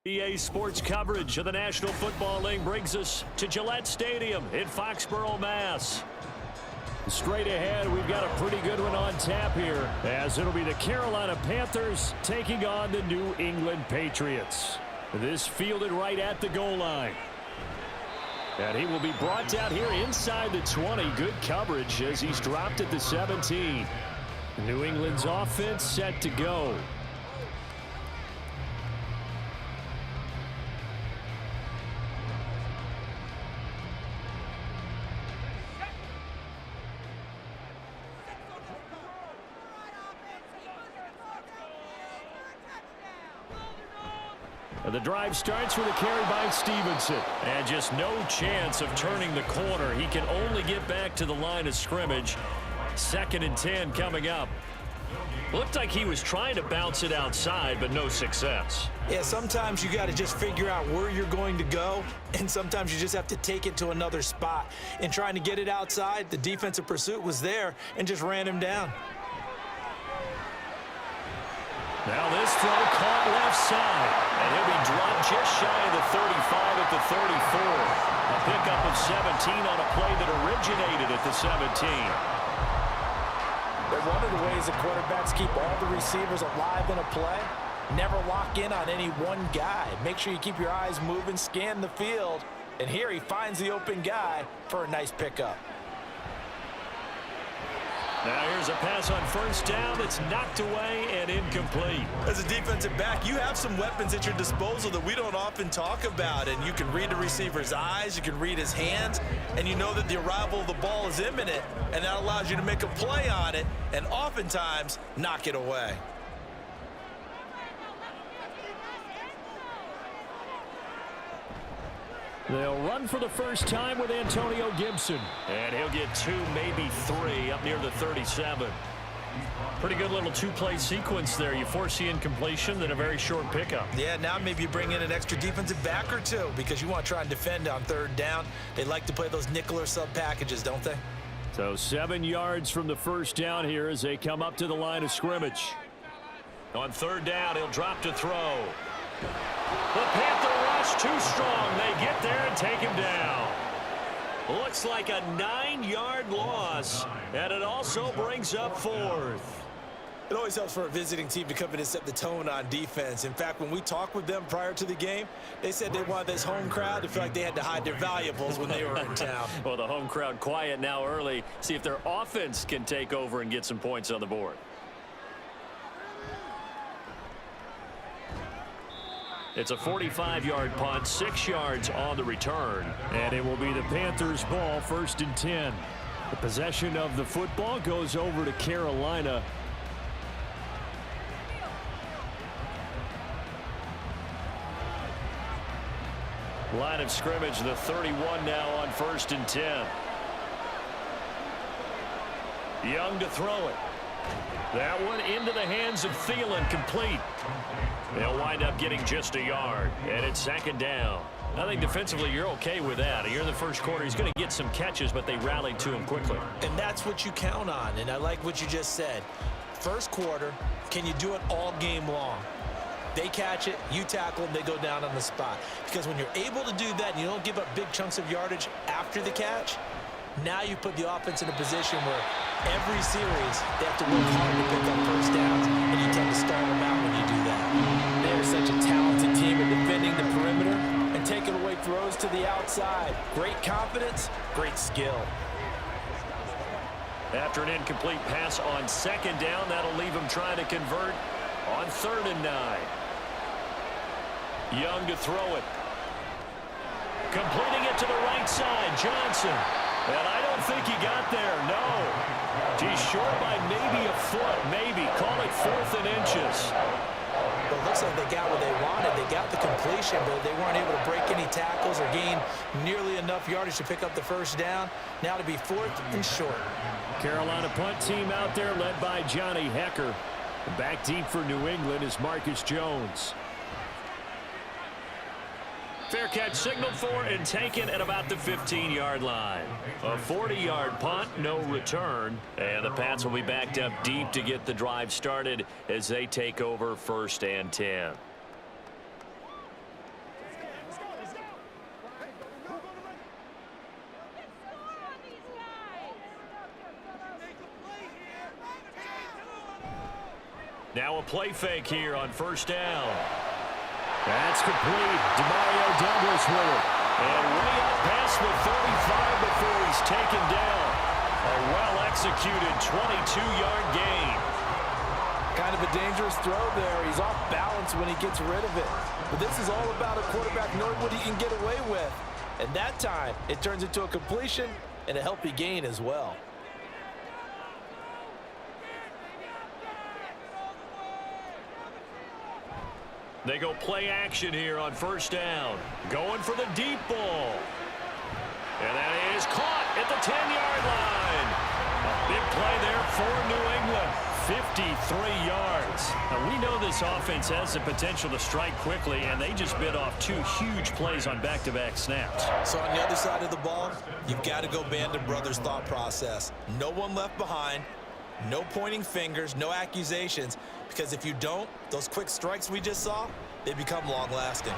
EA Sports coverage of the National Football League brings us to Gillette Stadium in Foxborough, Mass. Straight ahead, we've got a pretty good one on tap here, as it'll be the Carolina Panthers taking on the New England Patriots. This fielded right at the goal line. And he will be brought down here inside the 20. Good coverage as he's dropped at the 17. New England's offense set to go. The drive starts with a carry by Stevenson. And just no chance of turning the corner. He can only get back to the line of scrimmage. 2nd and 10 coming up. Looked like he was trying to bounce it outside, but no success. Yeah, sometimes you got to just figure out where you're going to go, and sometimes you just have to take it to another spot. In trying to get it outside, the defensive pursuit was there and just ran him down. Now this throw caught left side, and he'll be dropped just shy of the 35 at the 34. A pickup of 17 on a play that originated at the 17. But one of the ways that quarterbacks keep all the receivers alive in a play, never lock in on any one guy. Make sure you keep your eyes moving, scan the field, and here he finds the open guy for a nice pickup. Now here's a pass on first down that's knocked away and incomplete. As a defensive back, you have some weapons at your disposal that we don't often talk about. And you can read the receiver's eyes, you can read his hands, and you know that the arrival of the ball is imminent, and that allows you to make a play on it and oftentimes knock it away. They'll run for the first time with Antonio Gibson. And he'll get 2, maybe 3 up near the 37. Pretty good little two-play sequence there. You force the incompletion, then a very short pickup. Yeah, now maybe you bring in an extra defensive back or two because you want to try and defend on 3rd down. They like to play those nickel or sub packages, don't they? So 7 yards from the first down here as they come up to the line of scrimmage. On 3rd down, he'll drop to throw. The Panther rush too strong. They get there and take him down. Looks like a 9-yard loss, and it also brings up 4th. It always helps for a visiting team to come in and set the tone on defense. In fact, when we talked with them prior to the game, they said they wanted this home crowd to feel like they had to hide their valuables when they were in town. Well, the home crowd quiet now early. See if their offense can take over and get some points on the board. It's a 45-yard punt, 6 yards on the return. And it will be the Panthers' ball, 1st and 10. The possession of the football goes over to Carolina. Line of scrimmage, the 31 now on 1st and 10. Young to throw it. That one into the hands of Thielen, complete. They'll wind up getting just a yard, and it's 2nd down. I think defensively you're okay with that. You're in the first quarter. He's going to get some catches, but they rallied to him quickly. And that's what you count on, and I like what you just said. First quarter, can you do it all game long? They catch it, you tackle them, they go down on the spot. Because when you're able to do that and you don't give up big chunks of yardage after the catch, now you put the offense in a position where every series they have to work hard to pick up first downs, and you tend to stall them out when you do that. They're such a talented team at defending the perimeter and taking away throws to the outside. Great confidence, great skill. After an incomplete pass on 2nd down, that'll leave him trying to convert on 3rd and 9. Young to throw it. Completing it to the right side, Johnson. And I don't think he got there, no. He's short by maybe a foot, maybe. Call it 4th and inches. Well, it looks like they got what they wanted. They got the completion, but they weren't able to break any tackles or gain nearly enough yardage to pick up the first down. Now to be 4th and short. Carolina punt team out there led by Johnny Hecker. Back deep for New England is Marcus Jones. Fair catch signaled for and taken at about the 15-yard line. A 40-yard punt, no return. And the Pats will be backed up deep to get the drive started as they take over 1st and 10. Now a play fake here on first down. That's complete. Demario Douglas with it. And way up past the 35 before he's taken down. A well-executed 22-yard gain. Kind of a dangerous throw there. He's off balance when he gets rid of it. But this is all about a quarterback knowing what he can get away with. And that time, it turns into a completion and a healthy gain as well. They go play action here on first down. Going for the deep ball. And that is caught at the 10-yard line. A big play there for New England. 53 yards. Now, we know this offense has the potential to strike quickly, and they just bit off 2 huge plays on back-to-back snaps. So on the other side of the ball, you've got to go Band of Brothers thought process. No one left behind. No pointing fingers, no accusations, because if you don't, those quick strikes we just saw, they become long-lasting.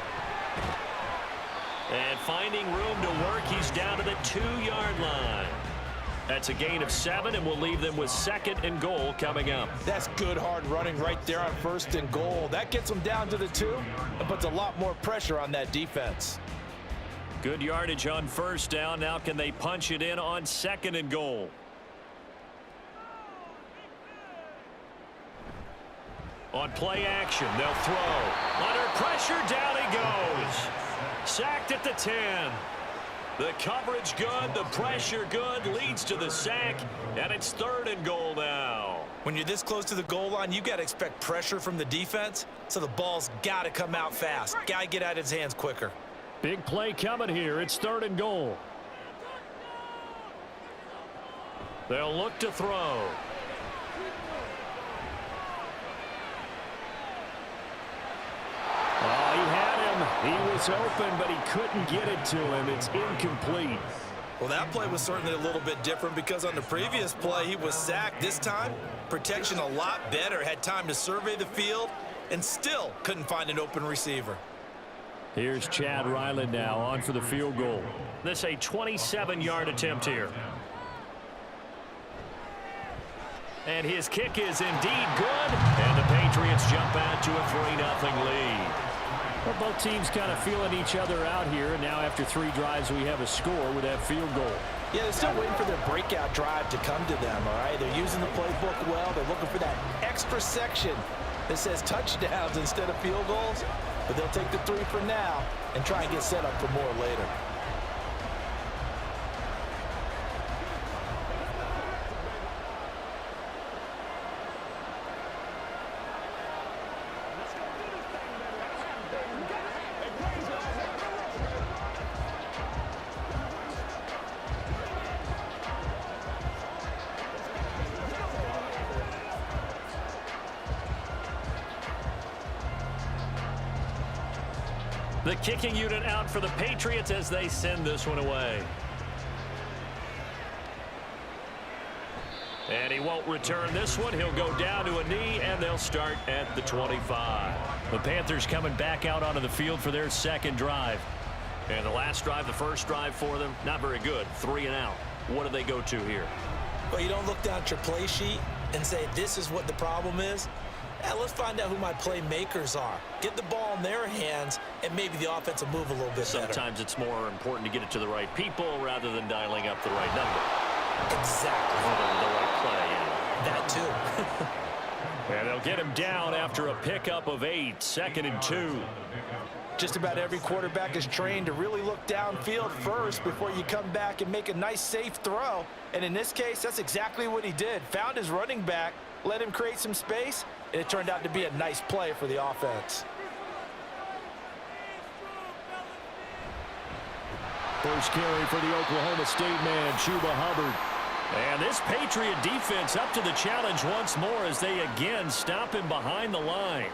And finding room to work, he's down to the 2-yard line. That's a gain of 7, and we'll leave them with 2nd and goal coming up. That's good hard running right there on 1st and goal. That gets them down to the 2 and puts a lot more pressure on that defense. Good yardage on first down. Now can they punch it in on 2nd and goal? On play action, they'll throw. Under pressure, down he goes. Sacked at the 10. The coverage good, the pressure good, leads to the sack, and it's 3rd and goal now. When you're this close to the goal line, you got to expect pressure from the defense, so the ball's got to come out fast. Got to get out of his hands quicker. Big play coming here. It's 3rd and goal. They'll look to throw. Oh, he had him. He was open, but he couldn't get it to him. It's incomplete. Well, that play was certainly a little bit different because on the previous play, he was sacked. This time, protection a lot better. Had time to survey the field and still couldn't find an open receiver. Here's Chad Ryland now on for the field goal. This a 27-yard attempt here. And his kick is indeed good. And the Patriots jump out to a 3-0 lead. Well, both teams kind of feeling each other out here. And now after 3 drives, we have a score with that field goal. Yeah, they're still waiting for their breakout drive to come to them, all right? They're using the playbook well. They're looking for that extra section that says touchdowns instead of field goals. But they'll take the 3 for now and try and get set up for more later. The kicking unit out for the Patriots as they send this one away. And he won't return this one. He'll go down to a knee, and they'll start at the 25. The Panthers coming back out onto the field for their 2nd drive. And the last drive, the first drive for them, not very good. 3 and out. What do they go to here? Well, you don't look down at your play sheet and say, this is what the problem is. Yeah, let's find out who my playmakers are. Get the ball in their hands, and maybe the offense will move a little bit better. Sometimes it's more important to get it to the right people rather than dialing up the right number. Exactly. Or the right play, yeah. That too. And they'll get him down after a pickup of 8, 2nd and 2. Just about every quarterback is trained to really look downfield first before you come back and make a nice, safe throw. And in this case, that's exactly what he did. Found his running back, let him create some space, and it turned out to be a nice play for the offense. First carry for the Oklahoma State man, Chuba Hubbard. And this Patriot defense up to the challenge once more as they again stop him behind the line.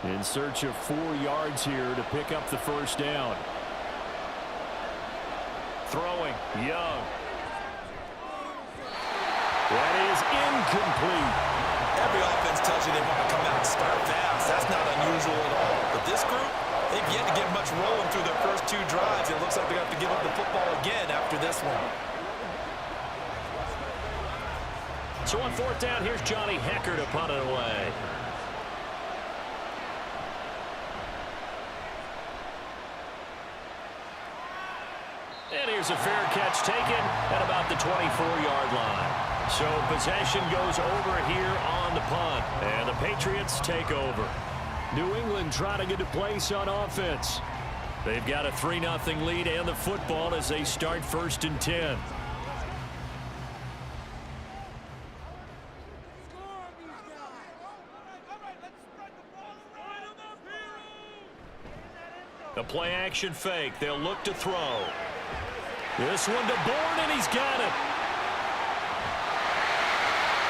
In search of 4 yards here to pick up the first down. Throwing, Young. That is incomplete. Every offense tells you they want to come out and start fast. That's not unusual at all. But this group, much rolling through their first 2 drives. It looks like they're going to have to give up the football again after this one. So on 4th down, here's Johnny Hecker to punt it away. And here's a fair catch taken at about the 24-yard line. So possession goes over here on the punt. And the Patriots take over. New England trying to get a place on offense. They've got a 3-0 lead and the football as they start 1st and 10. The play action fake. They'll look to throw. This one to Bourne, and he's got it.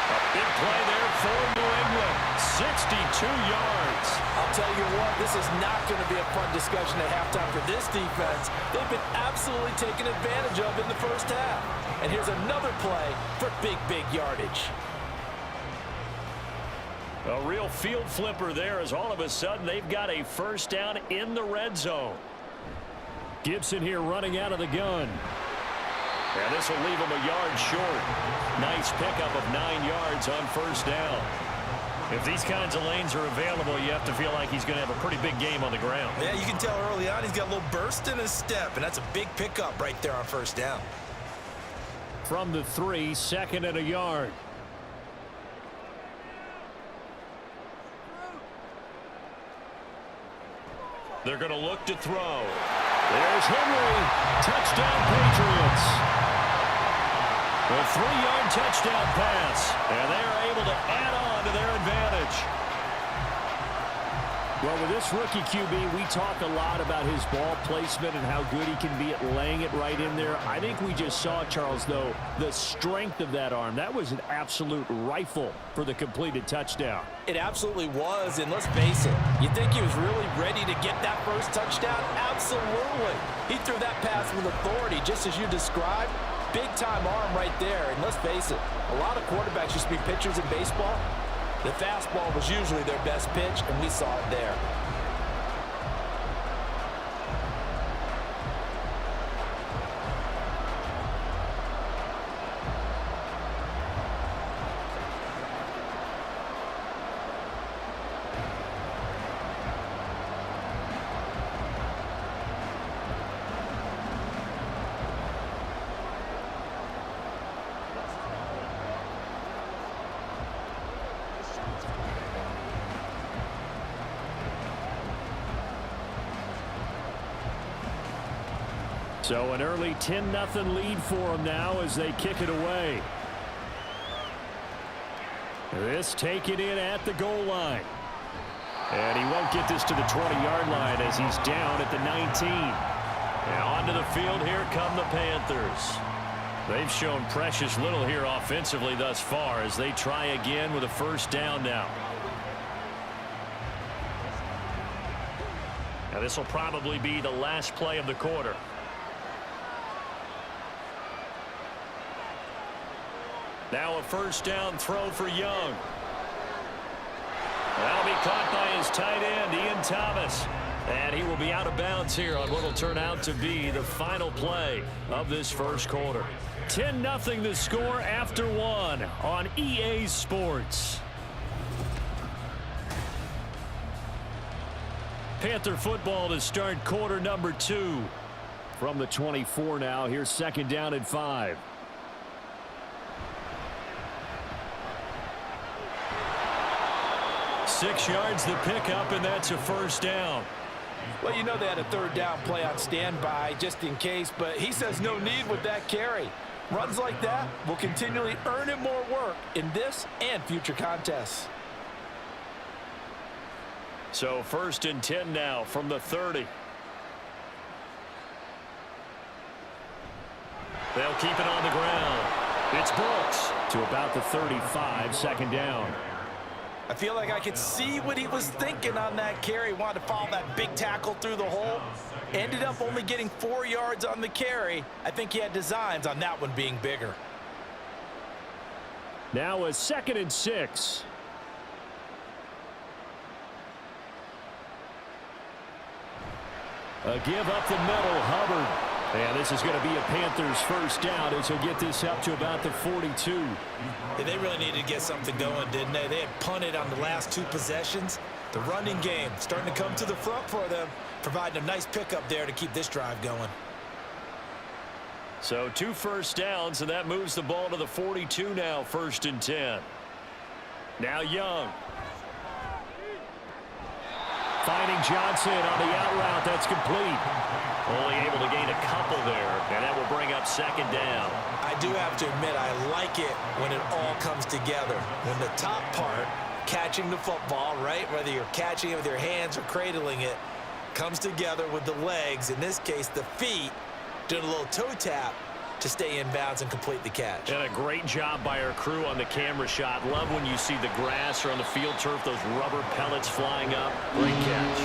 A big play there for New England. 62 yards. I'll tell you what, this is not going to be a fun discussion at halftime for this defense. They've been absolutely taken advantage of in the first half. And here's another play for big yardage. A real field flipper there as all of a sudden they've got a 1st down in the red zone. Gibson here running out of the gun. And this will leave him a yard short. Nice pickup of 9 yards on 1st down. If these kinds of lanes are available, you have to feel like he's going to have a pretty big game on the ground. Yeah, you can tell early on he's got a little burst in his step, and that's a big pickup right there on 1st down. From the 3, 2nd and a yard. They're going to look to throw. There's Henry. Touchdown, Patriots. A 3-yard touchdown pass. And they are able to add on to their advantage. Well, with this rookie QB, we talk a lot about his ball placement and how good he can be at laying it right in there. I think we just saw, Charles, though, the strength of that arm. That was an absolute rifle for the completed touchdown. It absolutely was, and let's face it, you think he was really ready to get that first touchdown? Absolutely. He threw that pass with authority, just as you described. Big-time arm right there, and let's face it, a lot of quarterbacks used to be pitchers in baseball. The fastball was usually their best pitch, and we saw it there. So an early 10-0 lead for them now as they kick it away. This taken in at the goal line. And he won't get this to the 20-yard line as he's down at the 19. And onto the field, here come the Panthers. They've shown precious little here offensively thus far as they try again with a 1st down now. Now this will probably be the last play of the quarter. Now a 1st down throw for Young. That'll be caught by his tight end, Ian Thomas. And he will be out of bounds here on what will turn out to be the final play of this 1st quarter. 10-0 the score after 1 on EA Sports. Panther football to start quarter number 2. From the 24 now, here's 2nd down and 5. Six yards the pickup, and that's a 1st down. Well, you know they had a 3rd down play on standby just in case, but he says no need with that carry. Runs like that will continually earn him more work in this and future contests. So 1st and 10 now from the 30. They'll keep it on the ground. It's Brooks to about the 35, 2nd down. I feel like I could see what he was thinking on that carry. Wanted to follow that big tackle through the hole. Ended up only getting 4 yards on the carry. I think he had designs on that one being bigger. Now a 2nd and 6. A give up the middle, Hubbard. And this is going to be a Panthers first down as he'll get this up to about the 42. Yeah, they really needed to get something going, didn't they? They had punted on the last 2 possessions. The running game starting to come to the front for them, providing a nice pickup there to keep this drive going. So 2 first downs, and that moves the ball to the 42 now, 1st and 10. Now Young. Finding Johnson on the out route. That's complete. Only able to gain a couple there, and that will bring up 2nd down. I do have to admit, I like it when it all comes together. When the top part, catching the football, right, whether you're catching it with your hands or cradling it, comes together with the legs, in this case the feet, doing a little toe tap to stay in bounds and complete the catch. And a great job by our crew on the camera shot. Love when you see the grass or on the field turf, those rubber pellets flying up. Great catch.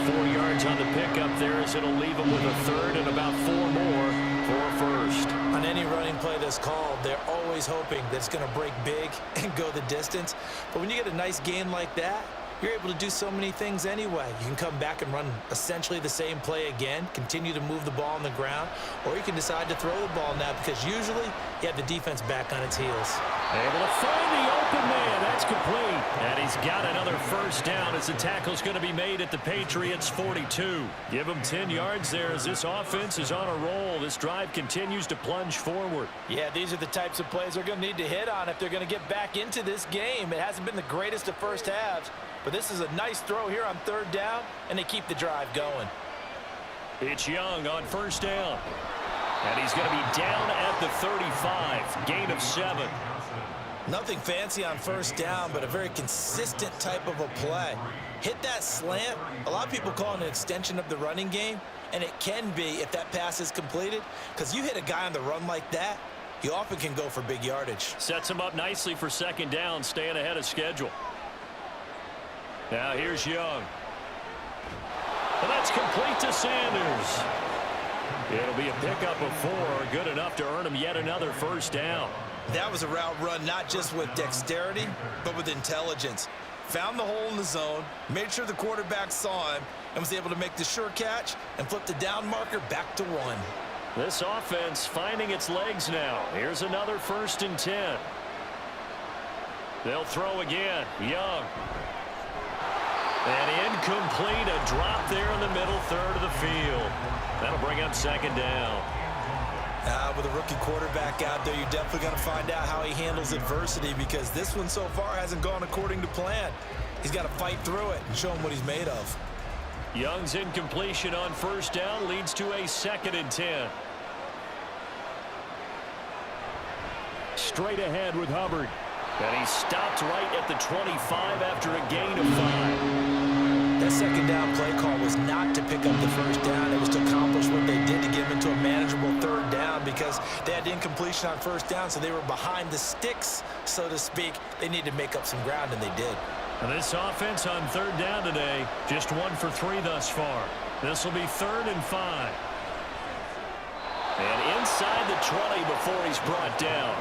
4 yards on the pickup there as it'll leave them with a 3rd and about 4 more for a 1st. On any running play that's called, they're always hoping that it's going to break big and go the distance. But when you get a nice gain like that, you're able to do so many things anyway. You can come back and run essentially the same play again, continue to move the ball on the ground, or you can decide to throw the ball now because usually you have the defense back on its heels. Able to find the open man. That's complete. And he's got another 1st down as the tackle's going to be made at the Patriots 42. Give him 10 yards there as this offense is on a roll. This drive continues to plunge forward. Yeah, these are the types of plays they're going to need to hit on if they're going to get back into this game. It hasn't been the greatest of first halves, but this is a nice throw here on 3rd down, and they keep the drive going. It's Young on 1st down. And he's going to be down at the 35. Gain of 7. Nothing fancy on 1st down, but a very consistent type of a play. Hit that slant. A lot of people call it an extension of the running game, and it can be if that pass is completed, because you hit a guy on the run like that, you often can go for big yardage. Sets him up nicely for 2nd down, staying ahead of schedule. Now here's Young. And that's complete to Sanders. It'll be a pickup of 4, good enough to earn him yet another 1st down. That was a route run not just with dexterity, but with intelligence. Found the hole in the zone, made sure the quarterback saw him, and was able to make the sure catch and flip the down marker back to 1. This offense finding its legs now. Here's another 1st and 10. They'll throw again. Young. And incomplete, a drop there in the middle 3rd of the field. That'll bring up 2nd down. With a rookie quarterback out there, you're definitely going to find out how he handles adversity because this one so far hasn't gone according to plan. He's got to fight through it and show him what he's made of. Young's incompletion on 1st down leads to a 2nd and 10. Straight ahead with Hubbard. And he stopped right at the 25 after a gain of 5. That 2nd down play call was not to pick up the 1st down. It was to accomplish what they did to get him into a manageable 3rd down because they had incompletion on 1st down, so they were behind the sticks, so to speak. They needed to make up some ground, and they did. And this offense on 3rd down today, just 1 for 3 thus far. This will be 3rd and 5. And inside the 20 before he's brought down.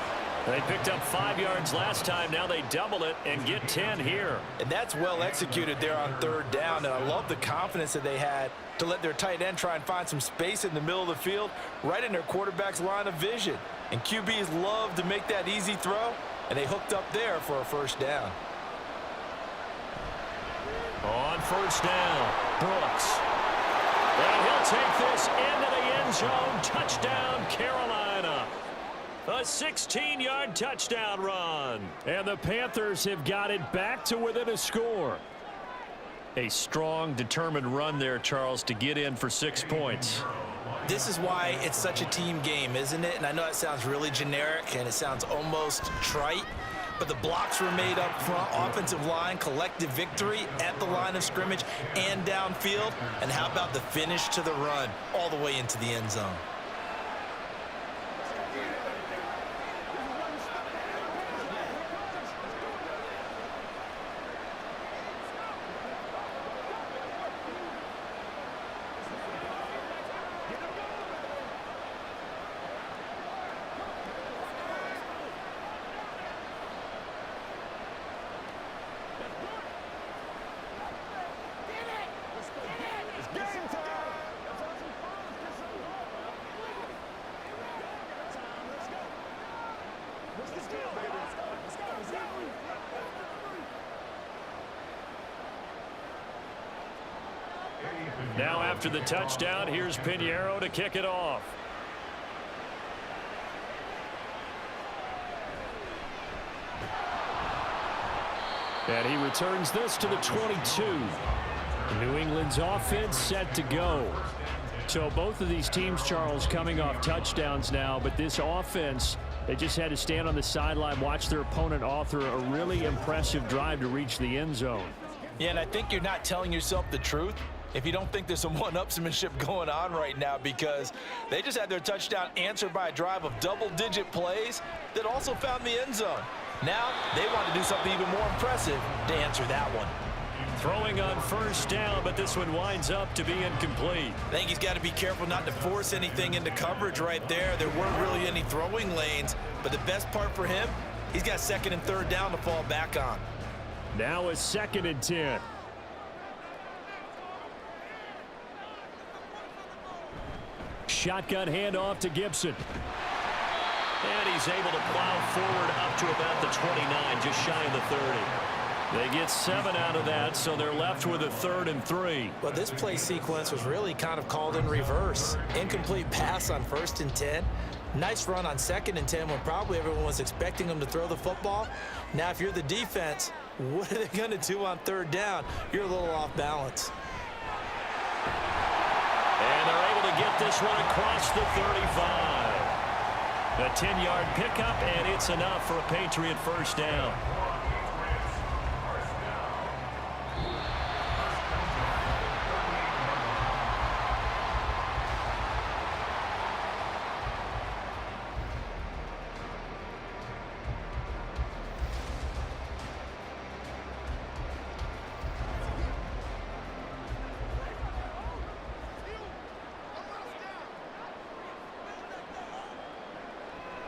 They picked up 5 yards last time. Now they double it and get 10 here. And that's well executed there on 3rd down. And I love the confidence that they had to let their tight end try and find some space in the middle of the field, right in their quarterback's line of vision. And QBs love to make that easy throw, and they hooked up there for a 1st down. On 1st down, Brooks. And he'll take this into the end zone. Touchdown, Carolina. A 16-yard touchdown run. And the Panthers have got it back to within a score. A strong, determined run there, Charles, to get in for 6 points. This is why it's such a team game, isn't it? And I know it sounds really generic and it sounds almost trite, but the blocks were made up front, offensive line, collective victory at the line of scrimmage and downfield. And how about the finish to the run all the way into the end zone? Now after the touchdown, here's Pinheiro to kick it off. And he returns this to the 22. New England's offense set to go. So both of these teams, Charles, coming off touchdowns now, but this offense, they just had to stand on the sideline, watch their opponent author a really impressive drive to reach the end zone. Yeah, and I think you're not telling yourself the truth if you don't think there's some one-upsmanship going on right now, because they just had their touchdown answered by a drive of double-digit plays that also found the end zone. Now they want to do something even more impressive to answer that one. Throwing on first down, but this one winds up to be incomplete. I think he's got to be careful not to force anything into coverage right there. There weren't really any throwing lanes, but the best part for him, he's got second and third down to fall back on. Now a 2nd and 10. Shotgun handoff to Gibson. And he's able to plow forward up to about the 29, just shy of the 30. They get 7 out of that, so they're left with a 3rd and 3. Well, this play sequence was really kind of called in reverse. Incomplete pass on 1st and 10. Nice run on 2nd and 10 when probably everyone was expecting them to throw the football. Now, if you're the defense, what are they going to do on 3rd down? You're a little off balance. And they're able to get this one across the 35. A 10-yard pickup, and it's enough for a Patriot first down.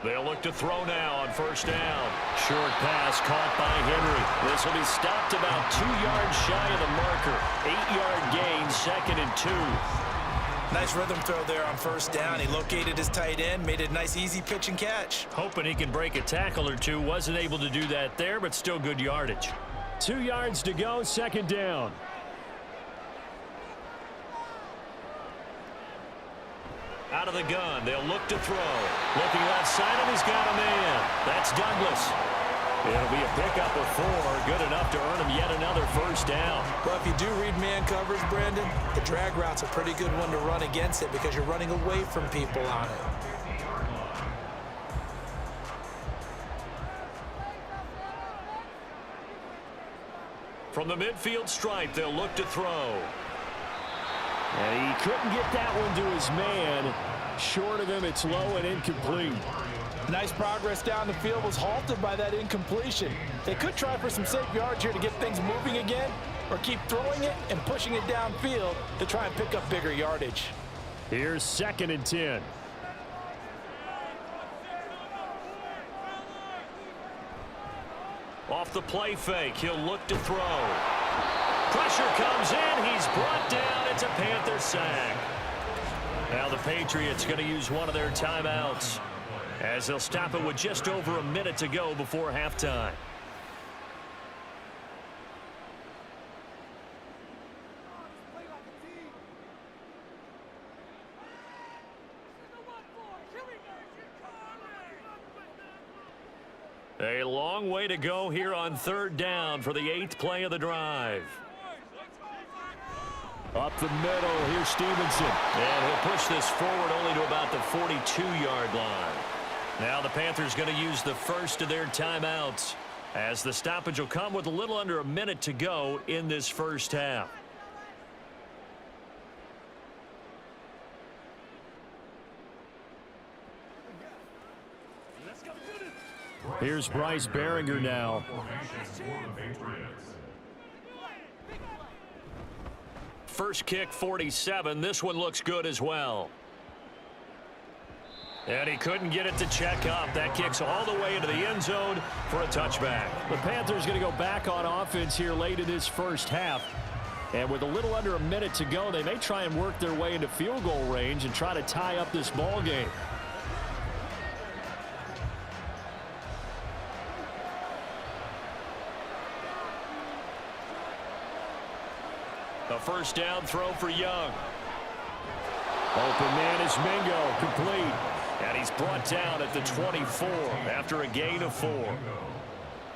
They'll look to throw now on first down. Short pass caught by Henry. This will be stopped about 2 yards shy of the marker. 8-yard gain, 2nd and 2. Nice rhythm throw there on first down. He located his tight end, made it a nice easy pitch and catch. Hoping he can break a tackle or two. Wasn't able to do that there, but still good yardage. 2 yards to go, 2nd down. Out of the gun, they'll look to throw. Looking left side, and he's got a man. That's Douglas. It'll be a pickup of 4, good enough to earn him yet another first down. Well, if you do read man coverage, Brandon, the drag route's a pretty good one to run against it because you're running away from people on it. From the midfield stripe, they'll look to throw. And he couldn't get that one to his man. Short of him, it's low and incomplete. Nice progress down the field was halted by that incompletion. They could try for some safe yards here to get things moving again, or keep throwing it and pushing it downfield to try and pick up bigger yardage. Here's 2nd and 10. Off the play fake, he'll look to throw. Pressure comes in, he's brought down. It's a Panther sack. Now the Patriots going to use one of their timeouts as they'll stop it with just over a minute to go before halftime. A long way to go here on 3rd down for the 8th play of the drive. Up the middle, here's Stevenson. And he'll push this forward only to about the 42-yard line. Now the Panthers going to use the first of their timeouts as the stoppage will come with a little under a minute to go in this first half. Here's Bryce Behringer now. First kick, 47. This one looks good as well. And he couldn't get it to check up. That kicks all the way into the end zone for a touchback. The Panthers going to go back on offense here late in this first half. And with a little under a minute to go, they may try and work their way into field goal range and try to tie up this ball game. A first down throw for Young. Open man is Mingo, complete. And he's brought down at the 24 after a gain of 4.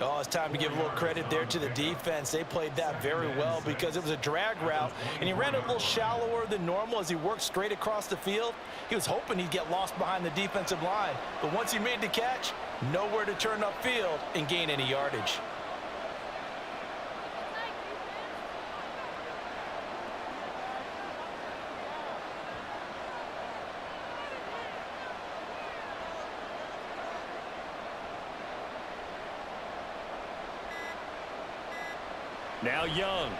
Oh, it's time to give a little credit there to the defense. They played that very well because it was a drag route, and he ran it a little shallower than normal as he worked straight across the field. He was hoping he'd get lost behind the defensive line, but once he made the catch, nowhere to turn upfield and gain any yardage. Now Young.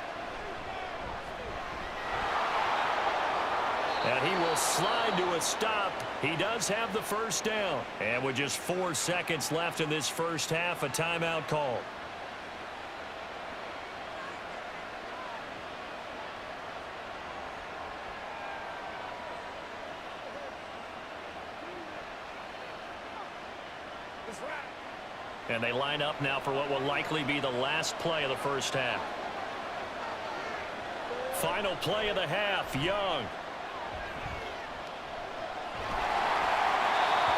And he will slide to a stop. He does have the first down. And with just 4 seconds left in this first half, a timeout call. And they line up now for what will likely be the last play of the first half. Final play of the half, Young.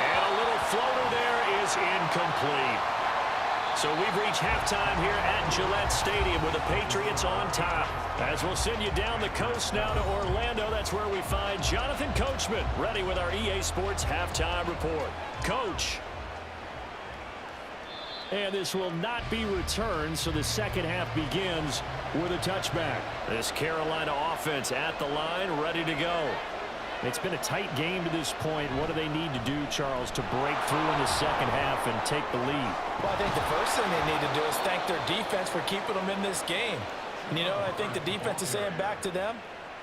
And a little floater there is incomplete. So we've reached halftime here at Gillette Stadium with the Patriots on top. As we'll send you down the coast now to Orlando, that's where we find Jonathan Coachman ready with our EA Sports halftime report. Coach. And this will not be returned, so the second half begins with a touchback. This Carolina offense at the line, ready to go. It's been a tight game to this point. What do they need to do, Charles, to break through in the second half and take the lead? Well, I think the first thing they need to do is thank their defense for keeping them in this game. And, you know, I think the defense is saying back to them,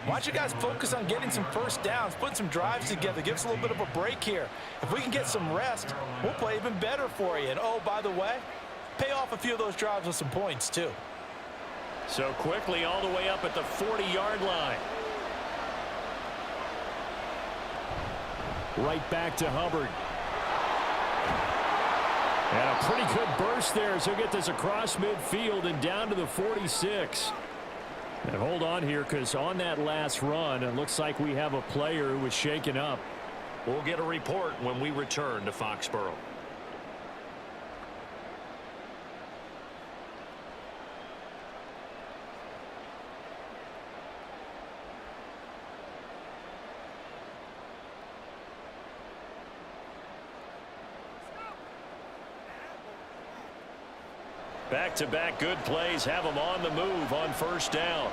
why don't you guys focus on getting some first downs, put some drives together, give us a little bit of a break here. If we can get some rest, we'll play even better for you. And, oh, by the way, pay off a few of those drives with some points, too. So quickly all the way up at the 40-yard line. Right back to Hubbard. And a pretty good burst there as he'll get this across midfield and down to the 46. And hold on here, because on that last run, it looks like we have a player who was shaken up. We'll get a report when we return to Foxborough. Back-to-back good plays have them on the move on first down.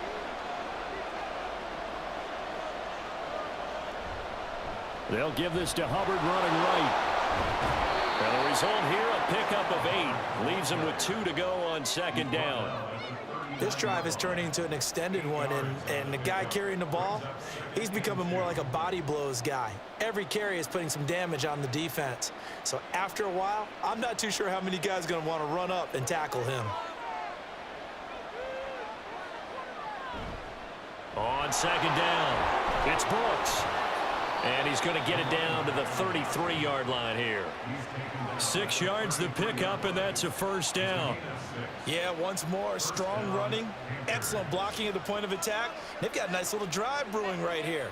They'll give this to Hubbard running right. And the result here, a pickup of 8. Leaves him with 2 to go on second down. This drive is turning into an extended one, and the guy carrying the ball, he's becoming more like a body blows guy. Every carry is putting some damage on the defense. So after a while, I'm not too sure how many guys are going to want to run up and tackle him. On second down, it's Brooks. And he's going to get it down to the 33-yard line here. 6 yards the pickup, and that's a first down. Yeah, once more, strong running, excellent blocking at the point of attack. They've got a nice little drive brewing right here.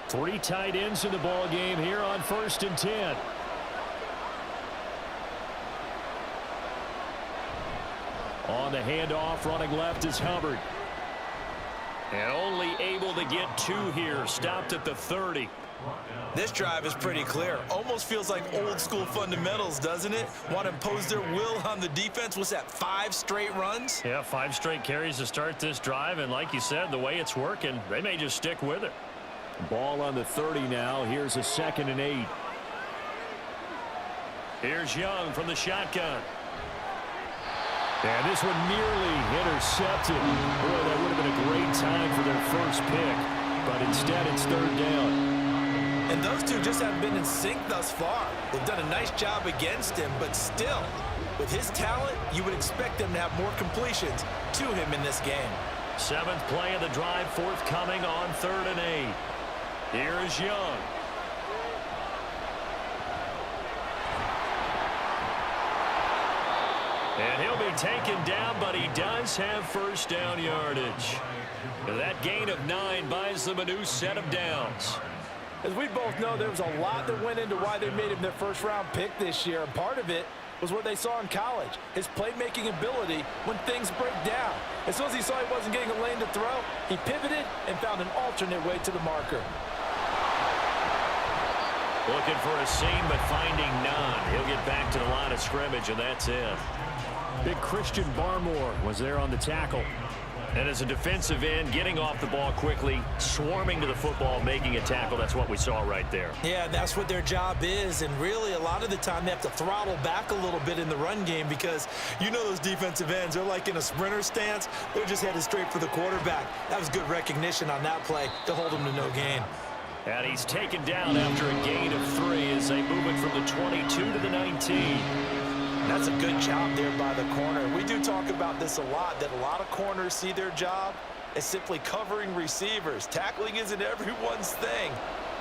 3 tight ends in the ball game here on 1st and 10. On the handoff, running left is Hubbard. And only able to get 2 here, stopped at the 30. This drive is pretty clear. Almost feels like old school fundamentals, doesn't it? Want to impose their will on the defense. What's that, 5 straight runs? Yeah, 5 straight carries to start this drive. And like you said, the way it's working, they may just stick with it. Ball on the 30 now. Here's a 2nd and 8. Here's Young from the shotgun. And this one nearly intercepted. Boy, that would have been a great time for their first pick. But instead, it's 3rd down. And those two just haven't been in sync thus far. They've done a nice job against him, but still, with his talent, you would expect them to have more completions to him in this game. 7th play of the drive forthcoming on 3rd and 8. Here is Young. And he'll be taken down, but he does have first down yardage. That gain of 9 buys them a new set of downs. As we both know, there was a lot that went into why they made him their first-round pick this year, and part of it was what they saw in college, his playmaking ability when things break down. As soon as he saw he wasn't getting a lane to throw, he pivoted and found an alternate way to the marker. Looking for a seam, but finding none. He'll get back to the line of scrimmage, and that's it. Big Christian Barmore was there on the tackle. And as a defensive end, getting off the ball quickly, swarming to the football, making a tackle, that's what we saw right there. Yeah, that's what their job is, and really a lot of the time they have to throttle back a little bit in the run game because you know those defensive ends, they're like in a sprinter stance. They're just headed straight for the quarterback. That was good recognition on that play to hold him to no gain. And he's taken down after a gain of 3 as they move it from the 22 to the 19. That's a good job there by the corner. We do talk about this a lot, that a lot of corners see their job as simply covering receivers. Tackling isn't everyone's thing.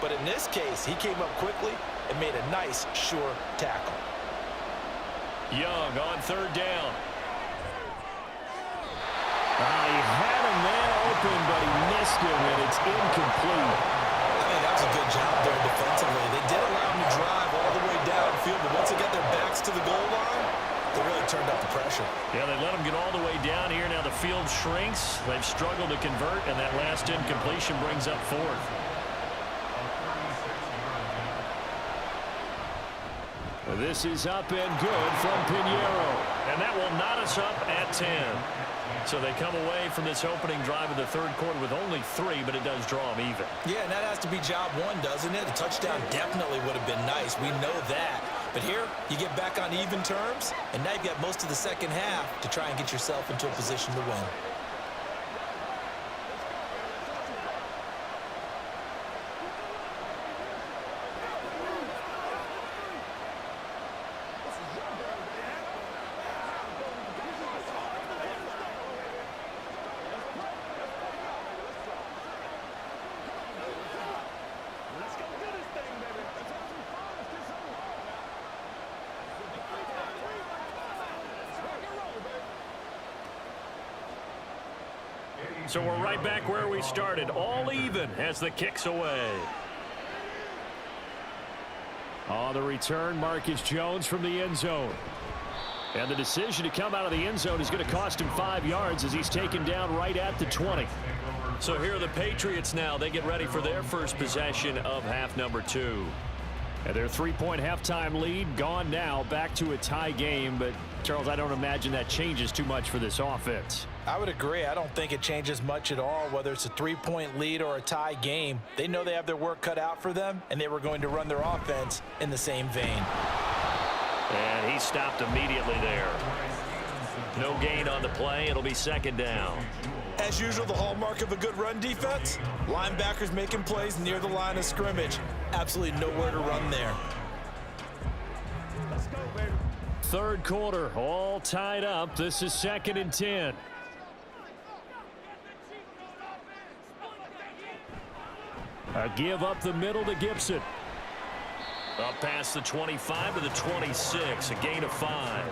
But in this case, he came up quickly and made a nice, sure tackle. Young on 3rd down. He had a man open, but he missed him, and it's incomplete. I mean, that was a good job there defensively. They did allow him to drive all the way downfield, but once they got their backs to the goal line, they really turned up the pressure. Yeah, they let him get all the way down here. Now the field shrinks. They've struggled to convert, and that last incompletion brings up 4th. This is up and good from Pinheiro. And that will knot us up at 10. So they come away from this opening drive of the 3rd quarter with only 3, but it does draw them even. Yeah, and that has to be job 1, doesn't it? A touchdown definitely would have been nice. We know that. But here, you get back on even terms, and now you've got most of the second half to try and get yourself into a position to win. So we're right back where we started, all even as the kick's away. On the return, Marcus Jones from the end zone. And the decision to come out of the end zone is going to cost him 5 yards as he's taken down right at the 20. So here are the Patriots now. They get ready for their first possession of half number 2. And their 3-point halftime lead gone now, back to a tie game. But, Charles, I don't imagine that changes too much for this offense. I would agree. I don't think it changes much at all, whether it's a 3-point lead or a tie game. They know they have their work cut out for them, and they were going to run their offense in the same vein. And he stopped immediately there. No gain on the play. It'll be 2nd down. As usual, the hallmark of a good run defense, linebackers making plays near the line of scrimmage. Absolutely nowhere to run there. 3rd quarter, all tied up. This is 2nd and 10. A give up the middle to Gibson. Up past the 25 to the 26, a gain of 5.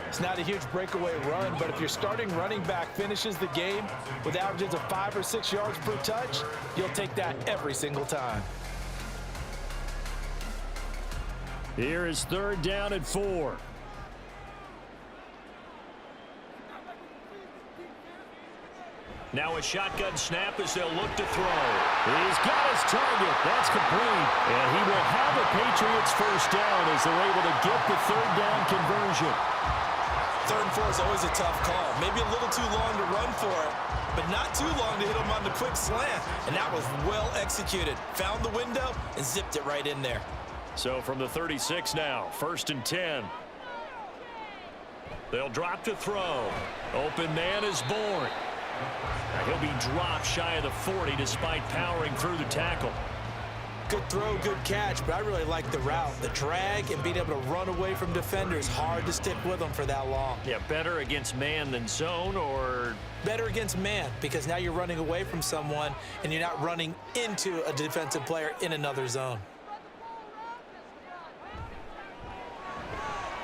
It's not a huge breakaway run, but if your starting running back finishes the game with averages of 5 or 6 yards per touch, you'll take that every single time. Here is 3rd down and 4. Now a shotgun snap as they'll look to throw. He's got his target. That's complete. And he will have a Patriots first down as they're able to get the 3rd down conversion. 3rd and 4 is always a tough call. Maybe a little too long to run for it, but not too long to hit him on the quick slant. And that was well executed. Found the window and zipped it right in there. So from the 36 now, 1st and 10. They'll drop to throw. Open man is born. Now he'll be dropped shy of the 40 despite powering through the tackle. Good throw, good catch, but I really like the route. The drag and being able to run away from defenders, hard to stick with them for that long. Yeah, better against man than zone, or? Better against man, because now you're running away from someone and you're not running into a defensive player in another zone.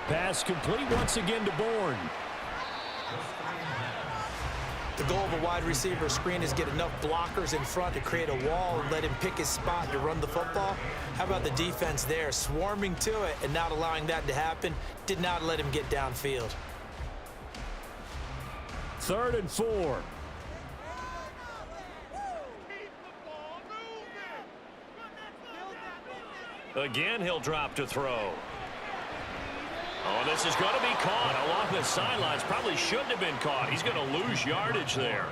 Pass complete once again to Bourne. goal of a wide receiver screen is get enough blockers in front to create a wall and let him pick his spot to run the football. How about the defense there, swarming to it and not allowing that to happen? Did not let him get downfield. 3rd and 4. Again, he'll drop to throw. Oh, this is going to be caught along the sidelines. Probably shouldn't have been caught. He's going to lose yardage there.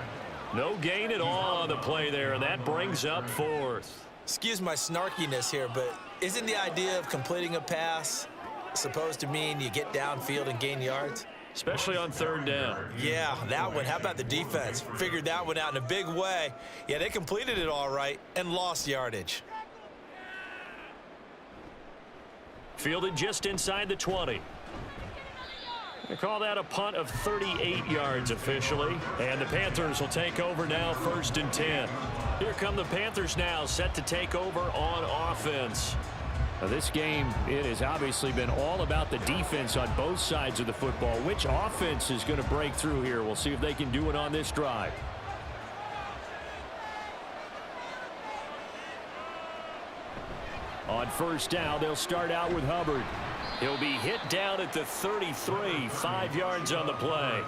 No gain at all on the play there, and that brings up 4th. Excuse my snarkiness here, but isn't the idea of completing a pass supposed to mean you get downfield and gain yards? Especially on 3rd down. Yeah, that one. How about the defense? Figured that one out in a big way. Yeah, they completed it all right and lost yardage. Fielded just inside the 20. They call that a punt of 38 yards officially. And the Panthers will take over now, 1st and 10. Here come the Panthers now, set to take over on offense. Now this game, it has obviously been all about the defense on both sides of the football. Which offense is going to break through here? We'll see if they can do it on this drive. On 1st down, they'll start out with Hubbard. He'll be hit down at the 33, 5 yards on the play.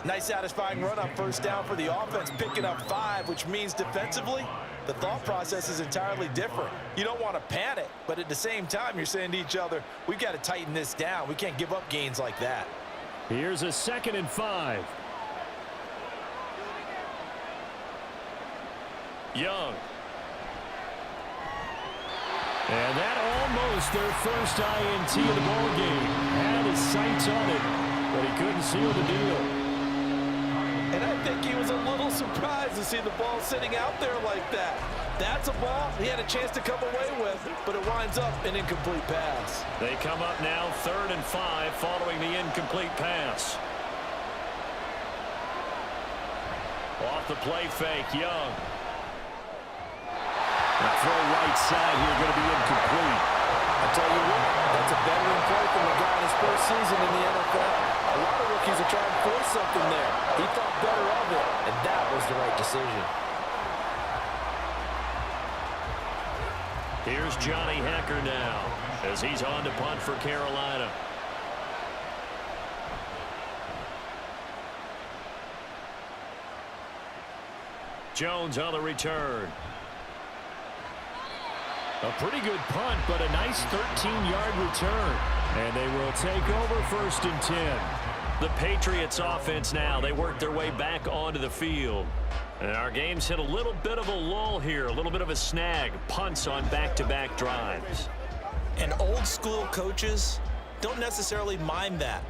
Nice satisfying run on 1st down for the offense, picking up 5, which means defensively, the thought process is entirely different. You don't want to panic, but at the same time, you're saying to each other, we've got to tighten this down. We can't give up gains like that. Here's a 2nd and 5. Young. And that almost their first INT of the ball game. Had his sights on it, but he couldn't seal the deal. And I think he was a little surprised to see the ball sitting out there like that. That's a ball he had a chance to come away with, but it winds up an incomplete pass. They come up now 3rd and 5 following the incomplete pass. Off the play fake, Young. The throw right side here going to be incomplete. I tell you what, that's a veteran play from the guy in his first season in the NFL. A lot of rookies are trying to force something there. He thought better of it, and that was the right decision. Here's Johnny Hacker now as he's on to punt for Carolina. Jones on the return. A pretty good punt, but a nice 13-yard return. And they will take over 1st and 10. The Patriots offense now, they work their way back onto the field. And our game's hit a little bit of a lull here, a little bit of a snag. Punts on back-to-back drives. And old school coaches don't necessarily mind that.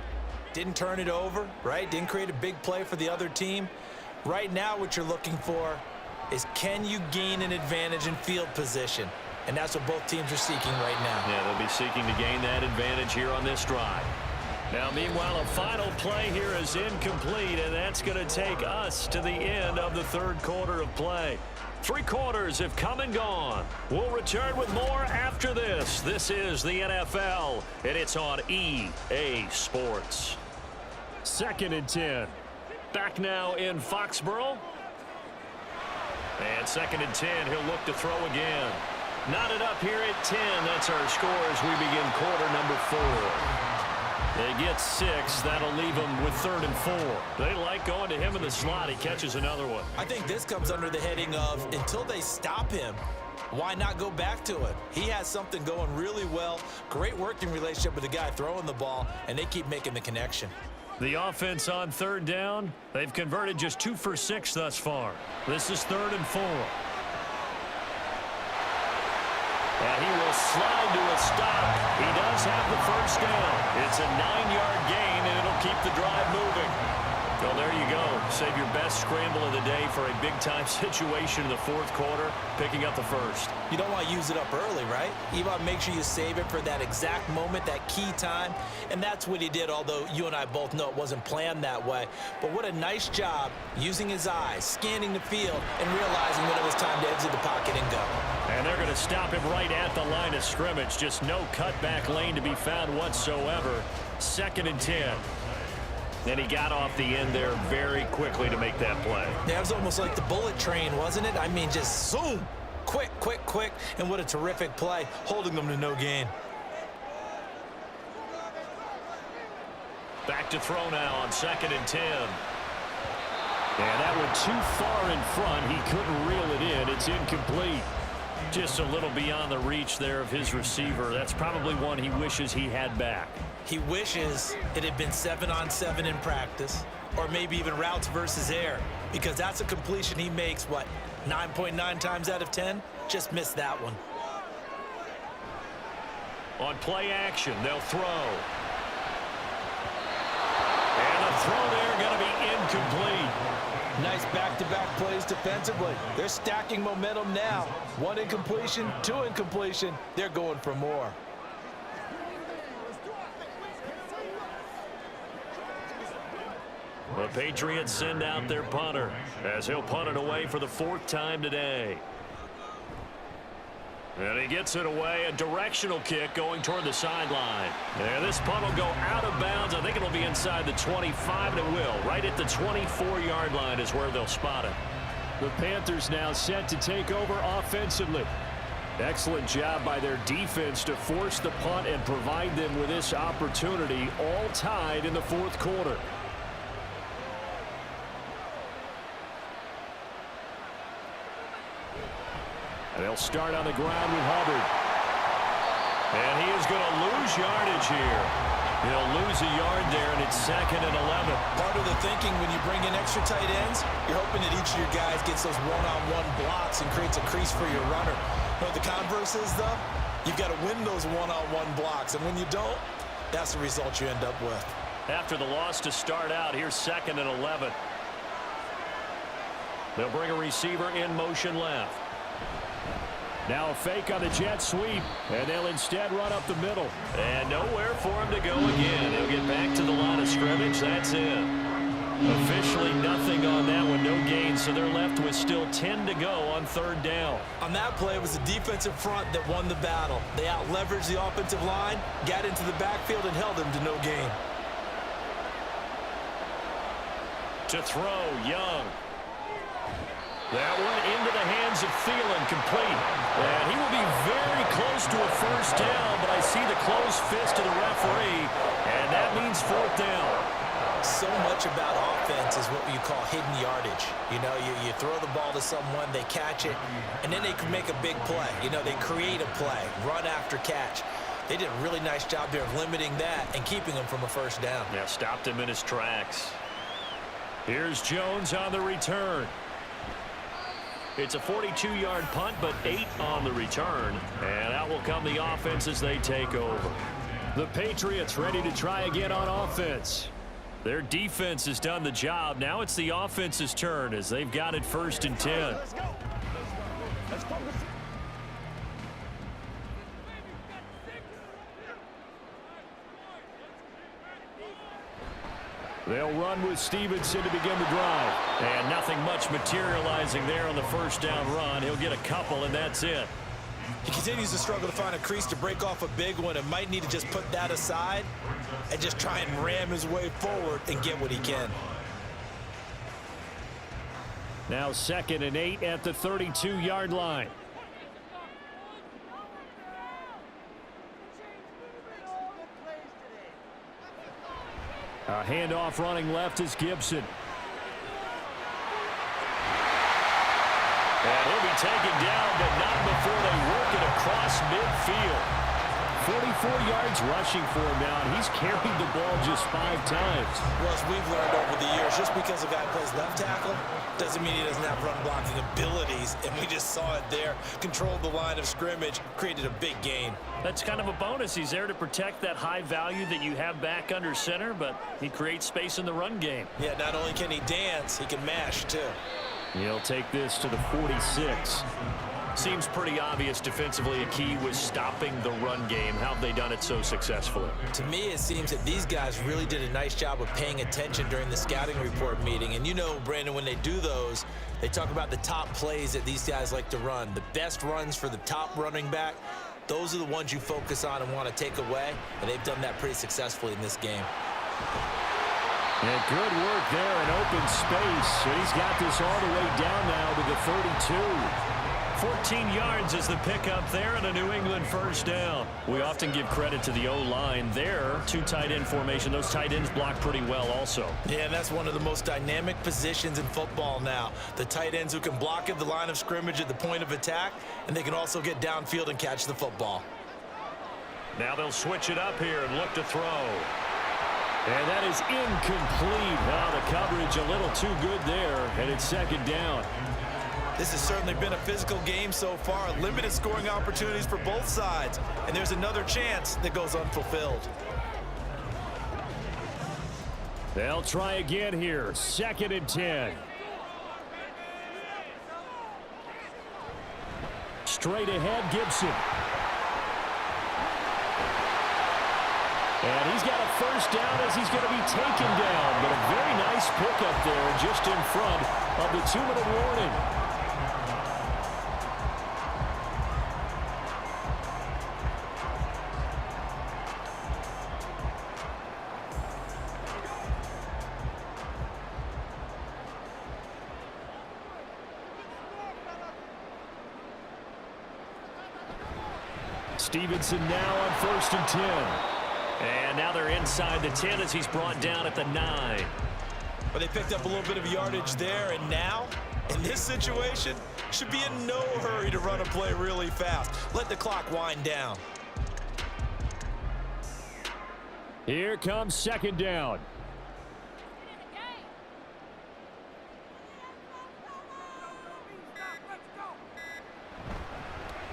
Didn't turn it over, right? Didn't create a big play for the other team. Right now what you're looking for is, can you gain an advantage in field position? And that's what both teams are seeking right now. Yeah, they'll be seeking to gain that advantage here on this drive. Now, meanwhile, a final play here is incomplete, and that's going to take us to the end of the 3rd quarter of play. 3 quarters have come and gone. We'll return with more after this. This is the NFL, and it's on EA Sports. 2nd and 10. Back now in Foxborough. And 2nd and 10, he'll look to throw again. Knotted up here at 10. That's our score as we begin quarter number 4. They get 6. That'll leave them with 3rd and 4. They like going to him in the slot. He catches another one. I think this comes under the heading of, until they stop him, why not go back to it? He has something going really well. Great working relationship with the guy throwing the ball, and they keep making the connection. The offense on 3rd down, they've converted just 2 for 6 thus far. This is 3rd and 4. And he will slide to a stop. He does have the 1st down. It's a 9-yard gain, and it'll keep the drive moving. Well, there you go. Save your best scramble of the day for a big-time situation in the 4th quarter, picking up the 1st. You don't want to use it up early, right? You want to make sure you save it for that exact moment, that key time. And that's what he did, although you and I both know it wasn't planned that way. But what a nice job using his eyes, scanning the field, and realizing when it was time to exit the pocket and go. And they're going to stop him right at the line of scrimmage. Just no cutback lane to be found whatsoever. 2nd and 10. And he got off the end there very quickly to make that play. Yeah, it was almost like the bullet train, wasn't it? I mean, just zoom. Quick, quick, quick. And what a terrific play, holding them to no gain. Back to throw now on 2nd and 10. And that went too far in front. He couldn't reel it in. It's incomplete. Just a little beyond the reach there of his receiver. That's probably one he wishes he had back. He wishes it had been 7-on-7 in practice, or maybe even routes versus air, because that's a completion he makes, what, 9.9 times out of 10? Just missed that one. On play action, they'll throw. And the throw there going to be incomplete. Nice back-to-back plays defensively. They're stacking momentum now. 1 incompletion, 2 incompletion. They're going for more. The Patriots send out their punter as he'll punt it away for the 4th time today. And he gets it away, a directional kick going toward the sideline. And this punt will go out of bounds. I think it'll be inside the 25, and it will. Right at the 24-yard line is where they'll spot it. The Panthers now set to take over offensively. Excellent job by their defense to force the punt and provide them with this opportunity, all tied in the 4th quarter. They'll start on the ground with Hubbard. And he is going to lose yardage here. He'll lose a yard there, and it's 2nd and 11. Part of the thinking when you bring in extra tight ends, you're hoping that each of your guys gets those one-on-one blocks and creates a crease for your runner. You know what the converse is, though? You've got to win those one-on-one blocks, and when you don't, that's the result you end up with. After the loss to start out, here's 2nd and 11. They'll bring a receiver in motion left. Now a fake on the jet sweep, and they'll instead run up the middle. And nowhere for him to go again. He'll get back to the line of scrimmage. That's it. Officially nothing on that one, no gain, so they're left with still 10 to go on 3rd down. On that play, it was the defensive front that won the battle. They out-leveraged the offensive line, got into the backfield, and held him to no gain. To throw, Young. That one into the hands of Thielen, complete. And he will be very close to a 1st down, but I see the closed fist of the referee, and that means 4th down. So much about offense is what you call hidden yardage. You know, you throw the ball to someone, they catch it, and then they can make a big play. You know, they create a play, run after catch. They did a really nice job there of limiting that and keeping him from a 1st down. Yeah, stopped him in his tracks. Here's Jones on the return. It's a 42-yard punt, but 8 on the return. And out will come the offense as they take over. The Patriots ready to try again on offense. Their defense has done the job. Now it's the offense's turn as they've got it 1st and 10. Let's go. Let's focus. They'll run with Stevenson to begin the drive. And nothing much materializing there on the 1st down run. He'll get a couple, and that's it. He continues to struggle to find a crease to break off a big one and might need to just put that aside and just try and ram his way forward and get what he can. Now 2nd and 8 at the 32-yard line. A handoff running left is Gibson. And he'll be taken down, but not before they work it across midfield. 44 yards rushing for him now, and he's carried the ball just 5 times. Well, as we've learned over the years, just because a guy plays left tackle doesn't mean he doesn't have run blocking abilities, and we just saw it there. Controlled the line of scrimmage, created a big gain. That's kind of a bonus. He's there to protect that high value that you have back under center, but he creates space in the run game. Yeah, not only can he dance, he can mash, too. He'll take this to the 46. Seems pretty obvious defensively a key was stopping the run game. How have they done it so successfully? To me, it seems that these guys really did a nice job of paying attention during the scouting report meeting. And you know, Brandon, when they do those, they talk about the top plays that these guys like to run. The best runs for the top running back, those are the ones you focus on and want to take away. And they've done that pretty successfully in this game. And good work there in open space. And he's got this all the way down now to the 32. 14 yards is the pickup there and a New England first down. We often give credit to the O-line there. Two tight end formation. Those tight ends block pretty well also. Yeah, and that's one of the most dynamic positions in football now. The tight ends who can block at the line of scrimmage at the point of attack, and they can also get downfield and catch the football. Now they'll switch it up here and look to throw. And that is incomplete. The coverage a little too good there, and it's second down. This has certainly been a physical game so far. Limited scoring opportunities for both sides. And there's another chance that goes unfulfilled. They'll try again here. 2nd and 10. Straight ahead, Gibson. And he's got a first down as he's going to be taken down. But a very nice pickup there just in front of the 2-minute warning. Stevenson now on 1st and 10. And now they're inside the 10 as he's brought down at the 9. But they picked up a little bit of yardage there, and now, in this situation, should be in no hurry to run a play really fast. Let the clock wind down. Here comes 2nd down.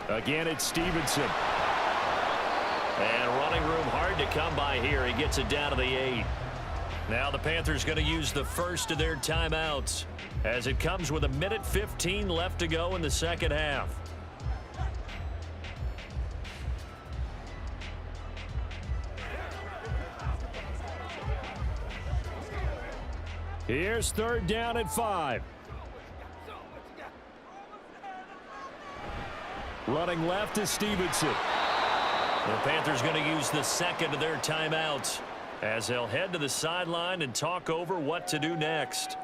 Again, it's Stevenson. And running room hard to come by here. He gets it down to the 8. Now the Panthers going to use the first of their timeouts as it comes with 1:15 left to go in the second half. Here's 3rd down at 5. Running left is Stevenson. The Panthers going to use the second of their timeouts as they'll head to the sideline and talk over what to do next.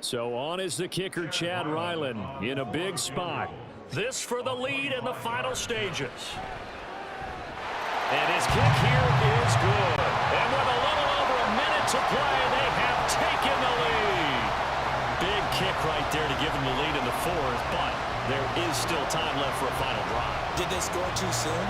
So on is the kicker, Chad Ryland, in a big spot. This for the lead in the final stages. And his kick here is good. And with a little over a minute to play, they have taken the lead. Big kick right there to give them the lead in the 4th, but there is still time left for a final drive. Did they score too soon?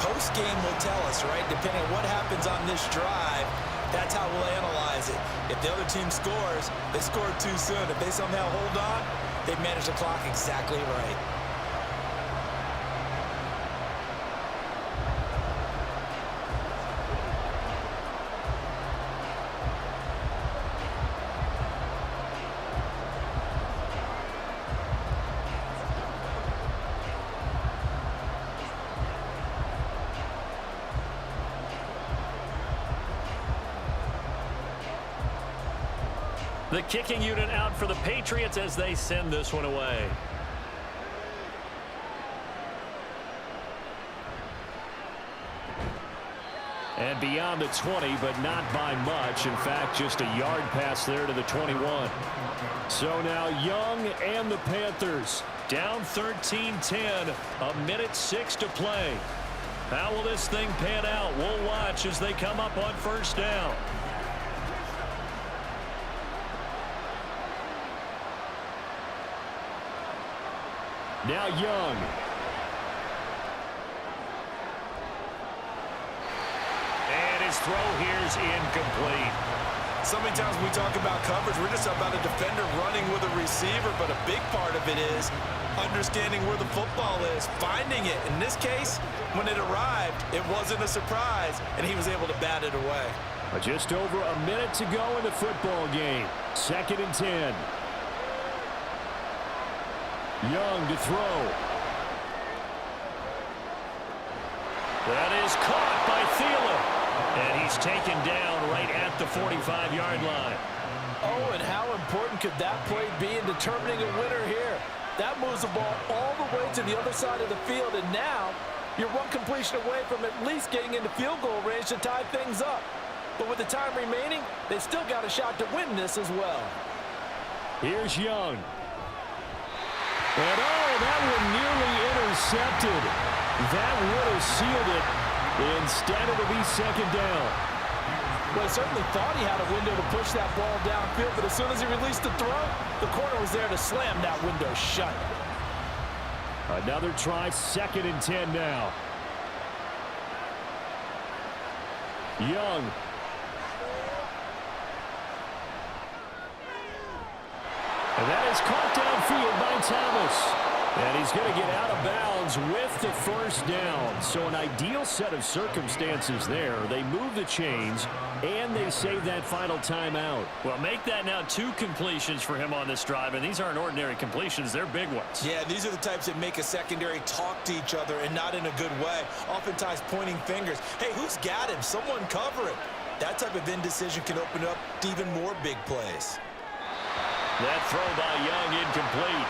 Post-game will tell us, right? Depending on what happens on this drive, that's how we'll analyze it. If the other team scores, they scored too soon. If they somehow hold on, they've managed the clock exactly right. The kicking unit out for the Patriots as they send this one away. And beyond the 20, but not by much. In fact, just a yard pass there to the 21. So now Young and the Panthers down 13-10, 1:06 to play. How will this thing pan out? We'll watch as they come up on 1st down. Now Young. And his throw here's incomplete. So many times when we talk about coverage, we're just about a defender running with a receiver, but a big part of it is understanding where the football is, finding it. In this case, when it arrived, it wasn't a surprise, and he was able to bat it away. Just over a minute to go in the football game. 2nd and 10. Young to throw. That is caught by Thielen. And he's taken down right at the 45-yard line. Oh, and how important could that play be in determining a winner here? That moves the ball all the way to the other side of the field, and now you're one completion away from at least getting into field goal range to tie things up. But with the time remaining, they still got a shot to win this as well. Here's Young. And oh, that one nearly intercepted. That would have sealed it. Instead, it'll be second down. Well, he certainly thought he had a window to push that ball downfield, but as soon as he released the throw, the corner was there to slam that window shut. Another try, 2nd and 10 now. Young. And that is caught downfield by Thomas. And he's going to get out of bounds with the first down. So an ideal set of circumstances there. They move the chains, and they save that final timeout. Well, make that now 2 completions for him on this drive, and these aren't ordinary completions. They're big ones. Yeah, these are the types that make a secondary talk to each other and not in a good way. Oftentimes pointing fingers. Hey, who's got him? Someone cover him. That type of indecision can open up to even more big plays. That throw by Young incomplete.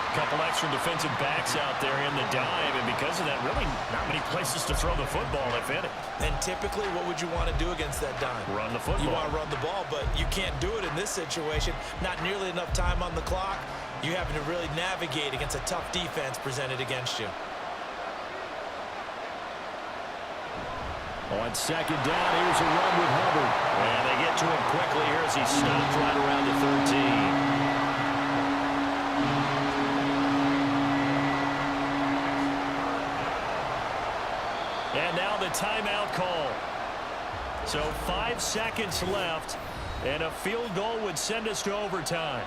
A couple extra defensive backs out there in the dime, and because of that, really not many places to throw the football, if any. And typically, what would you want to do against that dime? Run the football. You want to run the ball, but you can't do it in this situation. Not nearly enough time on the clock. You having to really navigate against a tough defense presented against you. On second down, here's a run with Hubbard. And they get to him quickly here as he stopped right around the 13. And now the timeout call. So 5 seconds left, and a field goal would send us to overtime.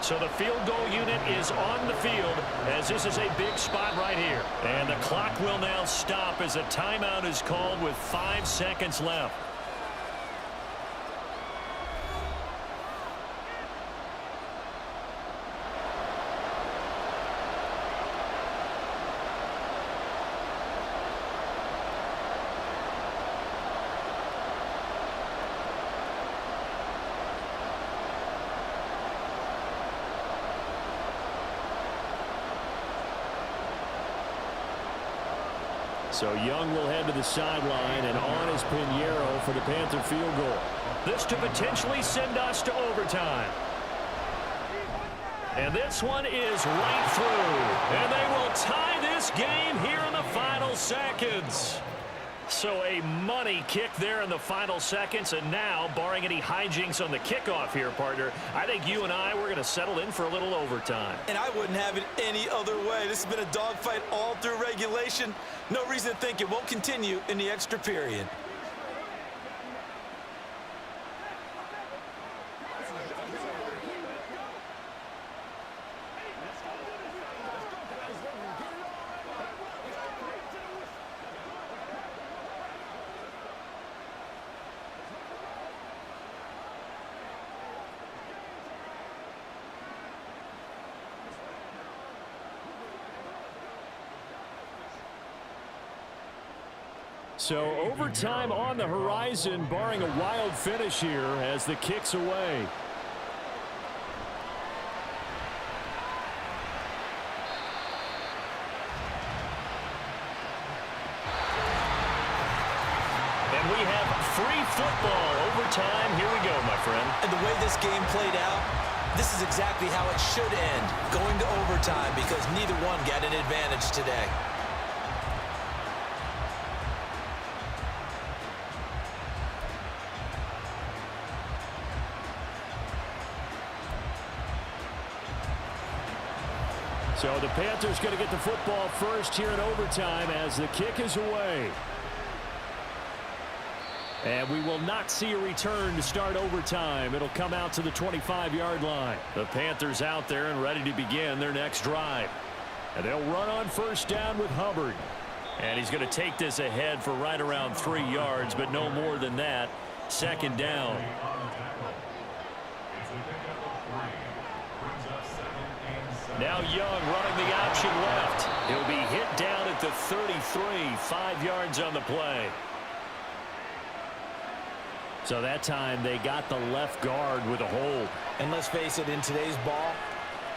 So the field goal unit is on the field as this is a big spot right here. And the clock will now stop as a timeout is called with 5 seconds left. So Young will head to the sideline, and on is Pinheiro for the Panther field goal. This to potentially send us to overtime. And this one is right through. And they will tie this game here in the final seconds. So a money kick there in the final seconds. And now, barring any hijinks on the kickoff here, partner, I think you and I, we're going to settle in for a little overtime. And I wouldn't have it any other way. This has been a dogfight all through regulation. No reason to think it won't continue in the extra period. So overtime on the horizon, barring a wild finish here as the kick's away. And we have free football. Overtime, here we go, my friend. And the way this game played out, this is exactly how it should end, going to overtime, because neither one got an advantage today. So the Panthers going to get the football first here in overtime as the kick is away. And we will not see a return to start overtime. It'll come out to the 25-yard line. The Panthers out there and ready to begin their next drive. And they'll run on first down with Hubbard. And he's going to take this ahead for right around 3 yards, but no more than that. Second down. Now Young running the option left. He'll be hit down at the 33, 5 yards on the play. So that time they got the left guard with a hold. And let's face it, in today's ball,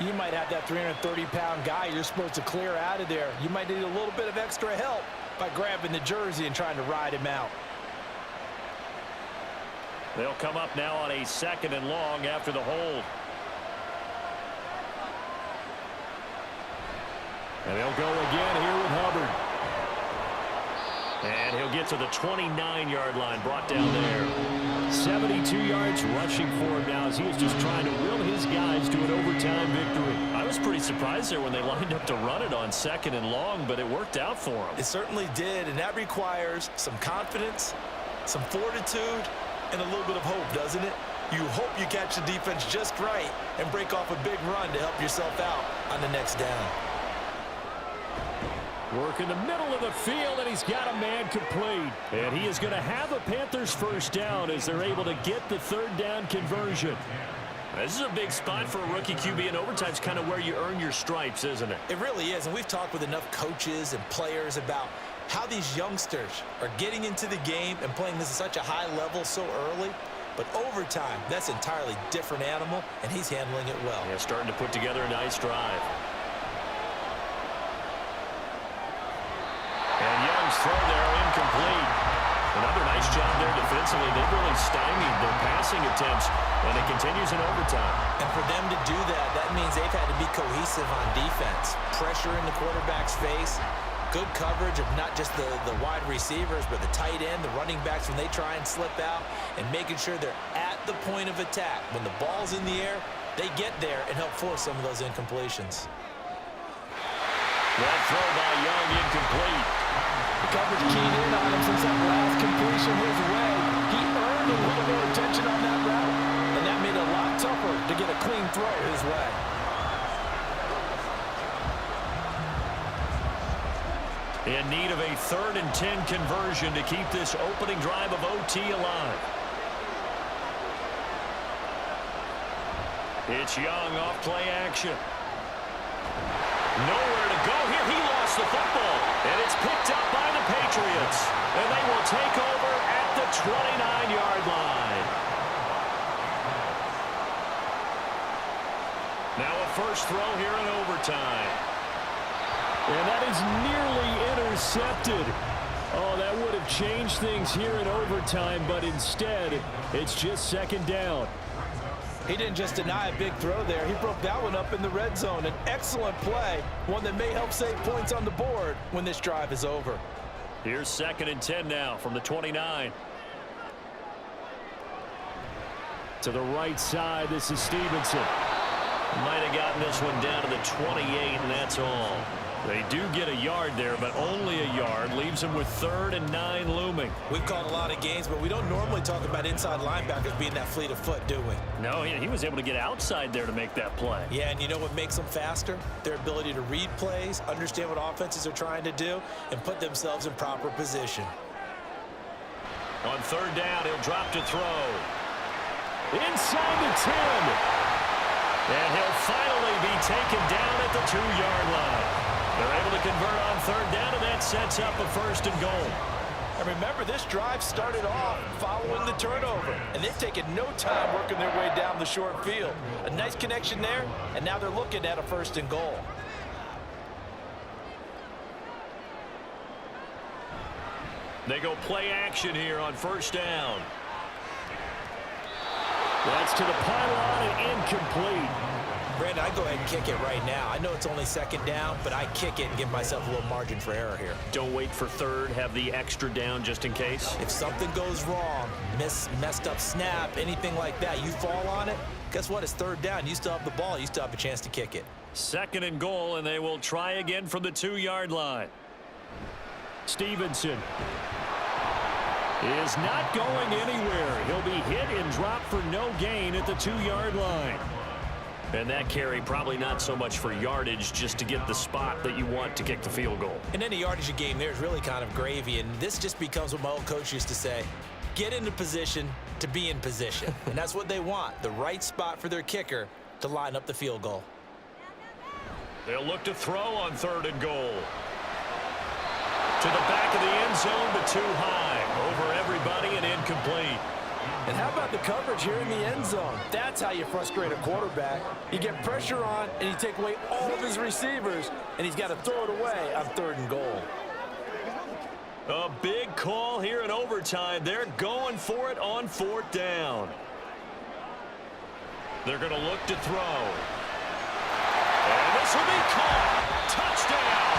you might have that 330-pound guy you're supposed to clear out of there. You might need a little bit of extra help by grabbing the jersey and trying to ride him out. They'll come up now on a 2nd and long after the hold. And they'll go again here with Hubbard. And he'll get to the 29-yard line, brought down there. 72 yards rushing for him now as he is just trying to will his guys to an overtime victory. I was pretty surprised there when they lined up to run it on 2nd and long, but it worked out for him. It certainly did, and that requires some confidence, some fortitude, and a little bit of hope, doesn't it? You hope you catch the defense just right and break off a big run to help yourself out on the next down. Work in the middle of the field, and he's got a man complete. And he is going to have a Panthers first down as they're able to get the 3rd down conversion. This is a big spot for a rookie QB, and overtime's kind of where you earn your stripes, isn't it? It really is, and we've talked with enough coaches and players about how these youngsters are getting into the game and playing this at such a high level so early. But overtime, that's an entirely different animal, and he's handling it well. Yeah, starting to put together a nice drive. And Young's throw there incomplete. Another nice job there defensively. They've really stymied their passing attempts, and it continues in overtime. And for them to do that, that means they've had to be cohesive on defense. Pressure in the quarterback's face. Good coverage of not just the wide receivers, but the tight end, the running backs when they try and slip out, and making sure they're at the point of attack. When the ball's in the air, they get there and help force some of those incompletions. That throw by Young incomplete. The coverage keyed in on him since that last completion his way. He earned a little more attention on that route, and that made it a lot tougher to get a clean throw his way. In need of a 3rd and 10 conversion to keep this opening drive of OT alive. It's Young off play action. Nowhere to go here. He lost the football. And it's picked up by the Patriots. And they will take over at the 29-yard line. Now a first throw here in overtime. And that is nearly intercepted. Oh, that would have changed things here in overtime, but instead, it's just 2nd down. He didn't just deny a big throw there. He broke that one up in the red zone. An excellent play, one that may help save points on the board when this drive is over. Here's 2nd and 10 now from the 29. To the right side, this is Stevenson. Might have gotten this one down to the 28, and that's all. They do get a yard there, but only a yard. Leaves them with 3rd and 9 looming. We've called a lot of games, but we don't normally talk about inside linebackers being that fleet of foot, do we? No, he was able to get outside there to make that play. Yeah, and you know what makes them faster? Their ability to read plays, understand what offenses are trying to do, and put themselves in proper position. On 3rd down, he'll drop to throw. Inside the 10. And he'll finally be taken down at the 2-yard line. They're able to convert on 3rd down, and that sets up a 1st and goal. And remember, this drive started off following the turnover, and they've taken no time working their way down the short field. A nice connection there, and now they're looking at a 1st and goal. They go play action here on 1st down. That's to the pylon and incomplete. Brandon, I go ahead and kick it right now. I know it's only 2nd down, but I kick it and give myself a little margin for error here. Don't wait for 3rd. Have the extra down just in case. If something goes wrong, messed up snap, anything like that, you fall on it, guess what? It's 3rd down. You still have the ball. You still have a chance to kick it. 2nd and goal, and they will try again from the 2-yard line. Stevenson is not going anywhere. He'll be hit and dropped for no gain at the 2-yard line. And that carry probably not so much for yardage, just to get the spot that you want to kick the field goal. And any yardage game there is really kind of gravy, and this just becomes what my old coach used to say, get into position to be in position. And that's what they want, the right spot for their kicker to line up the field goal. They'll look to throw on 3rd and goal. To the back of the end zone, but too high. Over everybody and incomplete. And how about the coverage here in the end zone? That's how you frustrate a quarterback. You get pressure on, and you take away all of his receivers, and he's got to throw it away on 3rd and goal. A big call here in overtime. They're going for it on 4th down. They're going to look to throw. And this will be caught. Touchdown.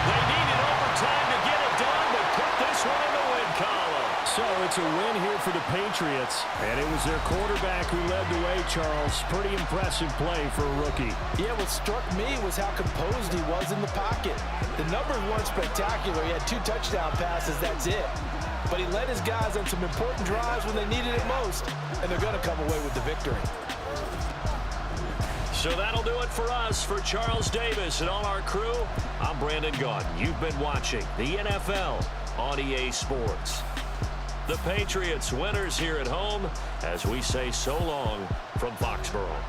They needed overtime to get it done, but put this one in the win column. So it's a win here for the Patriots, and it was their quarterback who led the way, Charles. Pretty impressive play for a rookie. Yeah, what struck me was how composed he was in the pocket. The numbers weren't spectacular. He had 2 touchdown passes, that's it. But he led his guys on some important drives when they needed it most, and they're going to come away with the victory. So that'll do it for us. For Charles Davis and all our crew, I'm Brandon Gaudin. You've been watching the NFL on EA Sports. The Patriots winners here at home as we say so long from Foxborough.